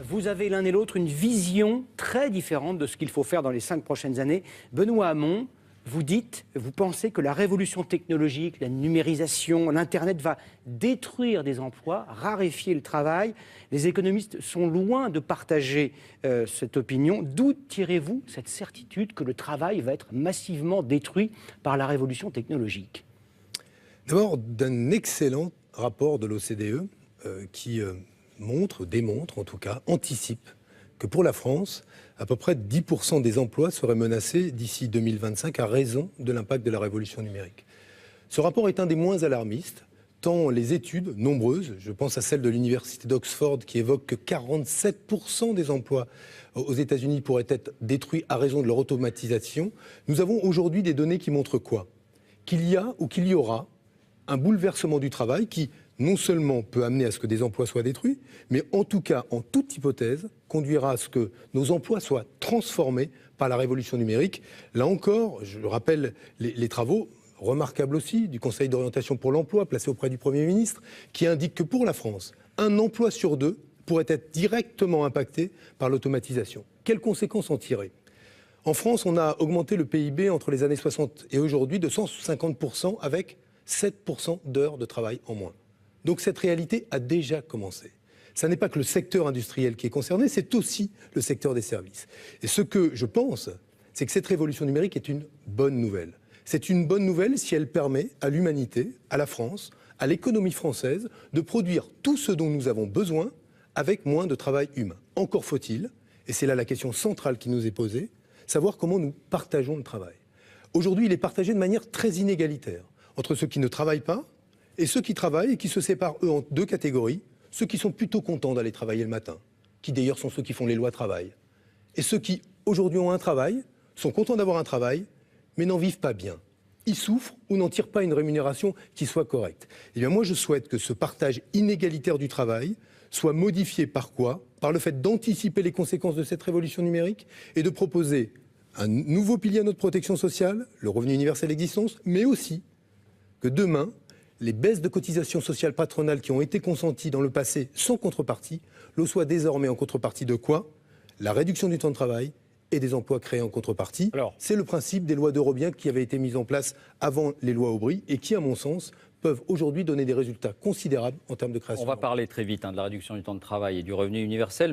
Vous avez l'un et l'autre une vision très différente de ce qu'il faut faire dans les 5 prochaines années. Benoît Hamon, vous pensez que la révolution technologique, la numérisation, l'Internet va détruire des emplois, raréfier le travail. Les économistes sont loin de partager cette opinion. D'où tirez-vous cette certitude que le travail va être massivement détruit par la révolution technologique ? D'abord, d'un excellent rapport de l'OCDE qui démontre en tout cas, anticipe que pour la France, à peu près 10% des emplois seraient menacés d'ici 2025 à raison de l'impact de la révolution numérique. Ce rapport est un des moins alarmistes, tant les études nombreuses, je pense à celle de l'université d'Oxford qui évoque que 47% des emplois aux États-Unis pourraient être détruits à raison de leur automatisation. Nous avons aujourd'hui des données qui montrent quoi ? Qu'il y a ou qu'il y aura un bouleversement du travail qui non seulement peut amener à ce que des emplois soient détruits, mais en tout cas, en toute hypothèse, conduira à ce que nos emplois soient transformés par la révolution numérique. Là encore, je rappelle les travaux remarquables aussi du Conseil d'orientation pour l'emploi placé auprès du Premier ministre, qui indique que pour la France, un emploi sur 2 pourrait être directement impacté par l'automatisation. Quelles conséquences en tirer ? En France, on a augmenté le PIB entre les années 60 et aujourd'hui de 150% avec 7% d'heures de travail en moins. Donc cette réalité a déjà commencé. Ça n'est pas que le secteur industriel qui est concerné, c'est aussi le secteur des services. Et ce que je pense, c'est que cette révolution numérique est une bonne nouvelle. C'est une bonne nouvelle si elle permet à l'humanité, à la France, à l'économie française, de produire tout ce dont nous avons besoin avec moins de travail humain. Encore faut-il, et c'est là la question centrale qui nous est posée, savoir comment nous partageons le travail. Aujourd'hui, il est partagé de manière très inégalitaire entre ceux qui ne travaillent pas et ceux qui travaillent et qui se séparent, eux, en 2 catégories. Ceux qui sont plutôt contents d'aller travailler le matin, qui d'ailleurs sont ceux qui font les lois travail. Et ceux qui, aujourd'hui, ont un travail, sont contents d'avoir un travail, mais n'en vivent pas bien. Ils souffrent ou n'en tirent pas une rémunération qui soit correcte. Eh bien, moi, je souhaite que ce partage inégalitaire du travail soit modifié par quoi ? Par le fait d'anticiper les conséquences de cette révolution numérique et de proposer un nouveau pilier à notre protection sociale, le revenu universel d'existence, mais aussi que demain, les baisses de cotisations sociales patronales qui ont été consenties dans le passé sans contrepartie, le soient désormais en contrepartie de quoi ? La réduction du temps de travail et des emplois créés en contrepartie. C'est le principe des lois d'Eurobiens qui avaient été mises en place avant les lois Aubry et qui, à mon sens, peuvent aujourd'hui donner des résultats considérables en termes de création. On va parler très vite de la réduction du temps de travail et du revenu universel.